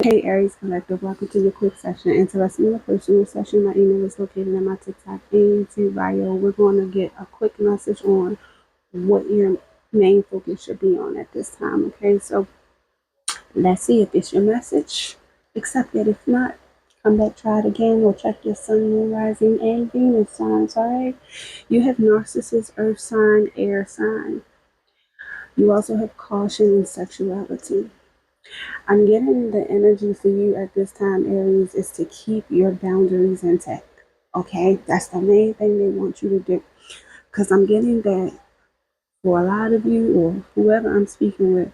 Hey Aries Collective, welcome to your quick session. Interested in a personal session, my email is located in my TikTok and YouTube bio. We're going to get a quick message on what your main focus should be on at this time. Okay, so let's see if it's your message. Accept it. If not, come back, try it again, or check your sun, moon, rising, and Venus signs. All right, you have Narcissus, Earth sign, air sign. You also have caution and sexuality. I'm getting the energy for you at this time, Aries, is to keep your boundaries intact. Okay, that's the main thing they want you to do. Because I'm getting that for a lot of you, or whoever I'm speaking with,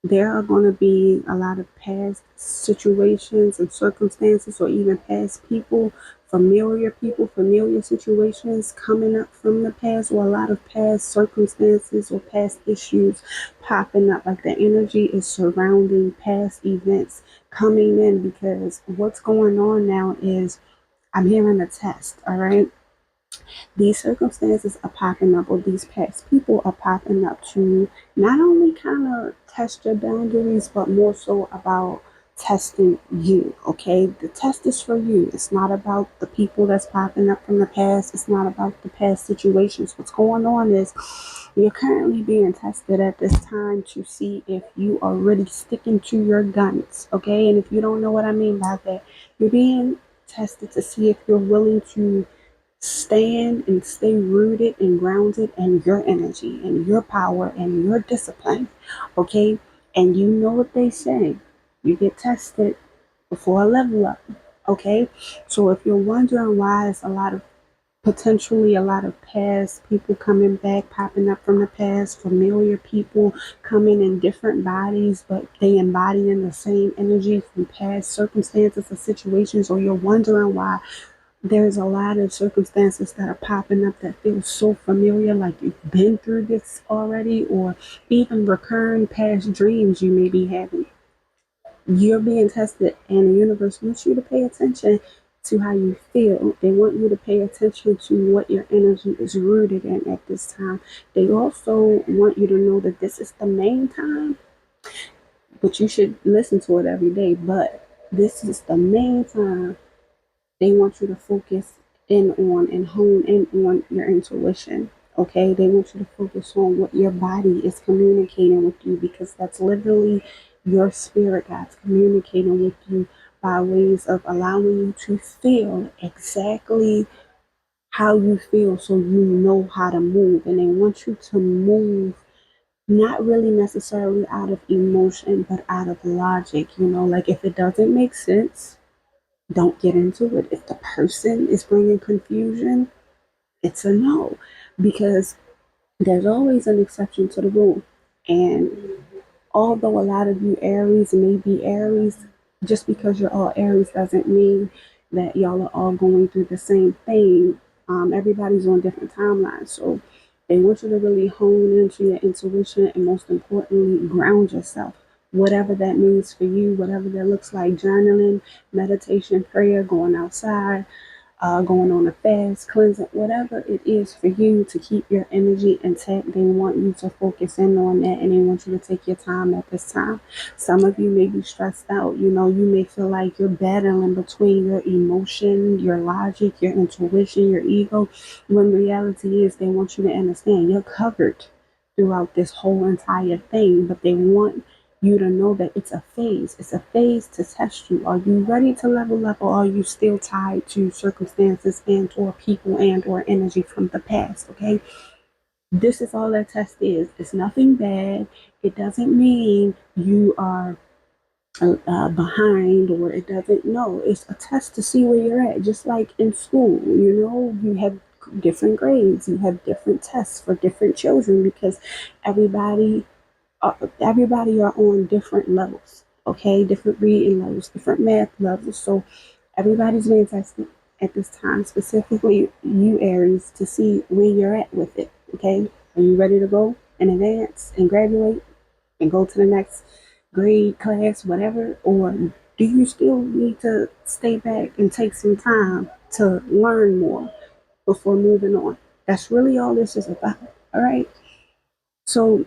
there are going to be a lot of past situations and circumstances, or even past people, familiar situations coming up from the past, or a lot of past circumstances or past issues popping up. Like the energy is surrounding past events coming in, because what's going on now is I'm hearing a test, all right? These circumstances are popping up, or these past people are popping up to not only kind of test your boundaries, but more so about testing you. Okay, the test is for you. It's not about the people that's popping up from the past. It's not about the past situations. What's going on is you're currently being tested at this time to see if you are really sticking to your guns. Okay, and if you don't know what I mean by that, you're being tested to see if you're willing to stand and stay rooted and grounded in your energy and your power and your discipline. Okay? And you know what they say, you get tested before a level up. Okay? So if you're wondering why it's a lot of potentially a lot of past people coming back, popping up from the past, familiar people coming in different bodies, but they embodying the same energy from past circumstances or situations, or you're wondering why there's a lot of circumstances that are popping up that feel so familiar, like you've been through this already, or even recurring past dreams you may be having. You're being tested, and the universe wants you to pay attention to how you feel. They want you to pay attention to what your energy is rooted in at this time. They also want you to know that this is the main time, but you should listen to it every day. But this is the main time they want you to focus in on and hone in on your intuition. Okay, they want you to focus on what your body is communicating with you, because that's literally your spirit guides communicating with you by ways of allowing you to feel exactly how you feel, so you know how to move. And they want you to move not really necessarily out of emotion, but out of logic. Like if it doesn't make sense, don't get into it. If the person is bringing confusion, it's a no, because there's always an exception to the rule. And although a lot of you Aries may be Aries, just because you're all Aries doesn't mean that y'all are all going through the same thing. Everybody's on different timelines. So they want you to really hone into your intuition, and most importantly, ground yourself. Whatever that means for you, whatever that looks like, journaling, meditation, prayer, going outside, going on a fast, cleansing, whatever it is for you to keep your energy intact. They want you to focus in on that, and they want you to take your time at this time. Some of you may be stressed out. You may feel like you're battling between your emotion, your logic, your intuition, your ego, when reality is they want you to understand you're covered throughout this whole entire thing, but they want you to know that it's a phase. It's a phase to test you. Are you ready to level up, or are you still tied to circumstances and or people and or energy from the past? Okay. This is all that test is. It's nothing bad. It doesn't mean you are behind, or it doesn't. No, it's a test to see where you're at. Just like in school, you have different grades, you have different tests for different children, because everybody everybody are on different levels, okay? Different reading levels, different math levels. So everybody's being tested at this time, specifically you Aries, to see where you're at with it, okay? Are you ready to go and advance and graduate and go to the next grade, class, whatever? Or do you still need to stay back and take some time to learn more before moving on? That's really all this is about, all right? So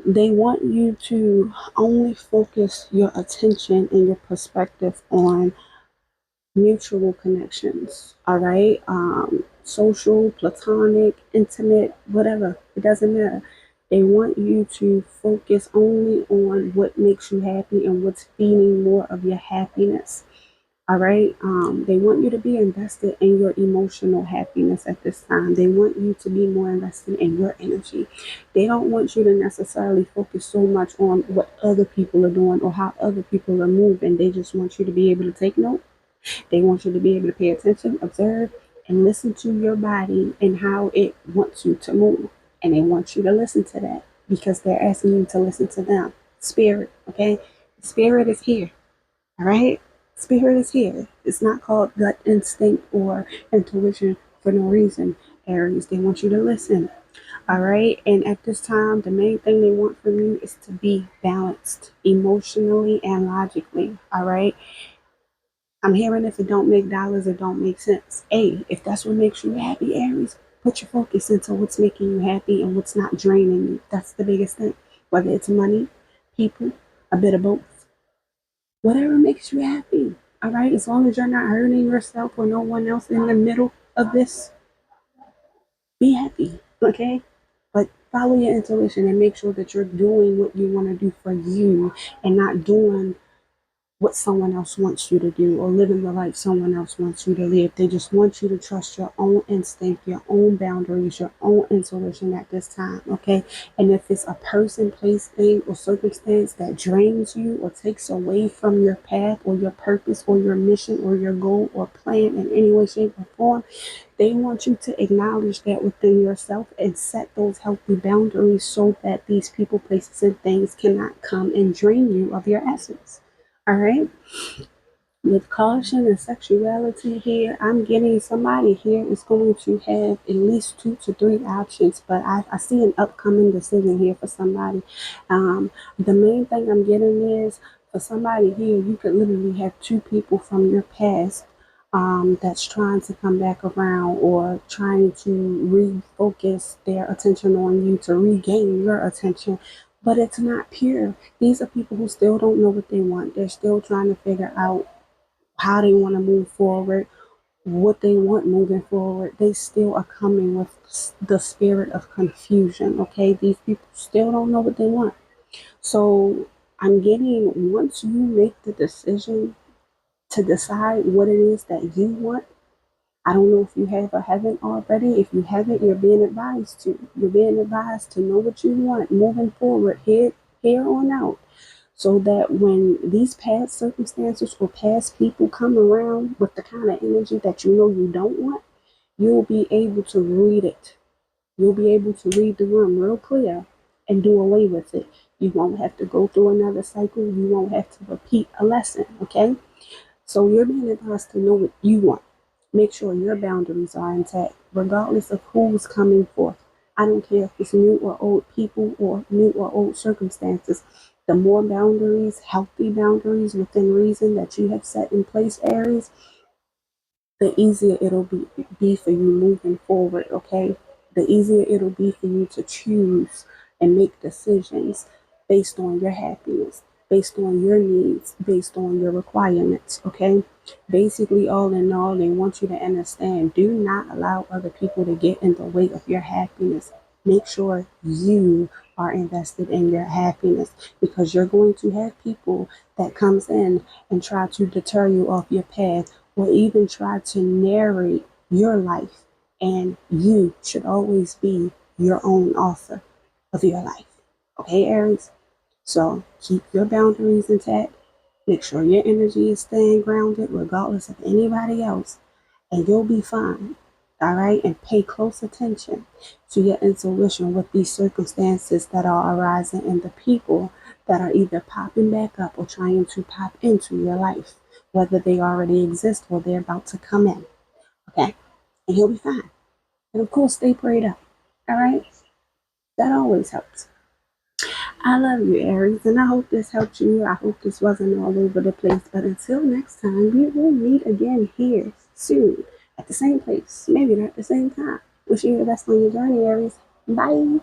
They want you to only focus your attention and your perspective on mutual connections, all right? Social, platonic, intimate, whatever, it doesn't matter. They want you to focus only on what makes you happy and what's feeding more of your happiness. All right. They want you to be invested in your emotional happiness at this time. They want you to be more invested in your energy. They don't want you to necessarily focus so much on what other people are doing or how other people are moving. They just want you to be able to take note. They want you to be able to pay attention, observe, and listen to your body and how it wants you to move. And they want you to listen to that because they're asking you to listen to them. Spirit, okay? Spirit is here. All right? Spirit is here. It's not called gut instinct or intuition for no reason, Aries. They want you to listen. All right? And at this time, the main thing they want from you is to be balanced emotionally and logically. All right? I'm hearing if it don't make dollars, it don't make sense. Hey, if that's what makes you happy, Aries, put your focus into what's making you happy and what's not draining you. That's the biggest thing. Whether it's money, people, a bit of both. Whatever makes you happy. All right. As long as you're not hurting yourself or no one else in the middle of this, be happy. Okay. But follow your intuition and make sure that you're doing what you want to do for you and not doing what someone else wants you to do or living the life someone else wants you to live. They just want you to trust your own instinct, your own boundaries, your own intuition at this time, okay? And if it's a person, place, thing, or circumstance that drains you or takes away from your path or your purpose or your mission or your goal or plan in any way, shape, or form, they want you to acknowledge that within yourself and set those healthy boundaries so that these people, places, and things cannot come and drain you of your essence. All right. With caution and sexuality here, I'm getting somebody here is going to have at least 2 to 3 options, but I see an upcoming decision here for somebody. The main thing I'm getting is for somebody here, you could literally have 2 people from your past that's trying to come back around or trying to refocus their attention on you to regain your attention, but it's not pure. These are people who still don't know what they want. They're still trying to figure out how they want to move forward, what they want moving forward. They still are coming with the spirit of confusion. Okay, these people still don't know what they want. So I'm getting once you make the decision to decide what it is that you want. I don't know if you have or haven't already. If you haven't, you're being advised to. You're being advised to know what you want moving forward here on out so that when these past circumstances or past people come around with the kind of energy that you know you don't want, you'll be able to read it. You'll be able to read the room real clear and do away with it. You won't have to go through another cycle. You won't have to repeat a lesson, okay? So you're being advised to know what you want. Make sure your boundaries are intact, regardless of who's coming forth. I don't care if it's new or old people or new or old circumstances. The more boundaries, healthy boundaries within reason that you have set in place, Aries, the easier it'll be for you moving forward, okay? The easier it'll be for you to choose and make decisions based on your happiness, based on your needs, based on your requirements, okay? Basically, all in all, they want you to understand do not allow other people to get in the way of your happiness. Make sure you are invested in your happiness because you're going to have people that comes in and try to deter you off your path or even try to narrate your life. And you should always be your own author of your life. Okay, Aries? So keep your boundaries intact. Make sure your energy is staying grounded regardless of anybody else, and you'll be fine. All right, and pay close attention to your intuition with these circumstances that are arising and the people that are either popping back up or trying to pop into your life, whether they already exist or they're about to come in. Okay, and you'll be fine. And of course, stay prayed up. All right, that always helps. I love you, Aries, and I hope this helped you. I hope this wasn't all over the place. But until next time, we will meet again here soon at the same place, maybe not at the same time. Wishing you the best on your journey, Aries. Bye.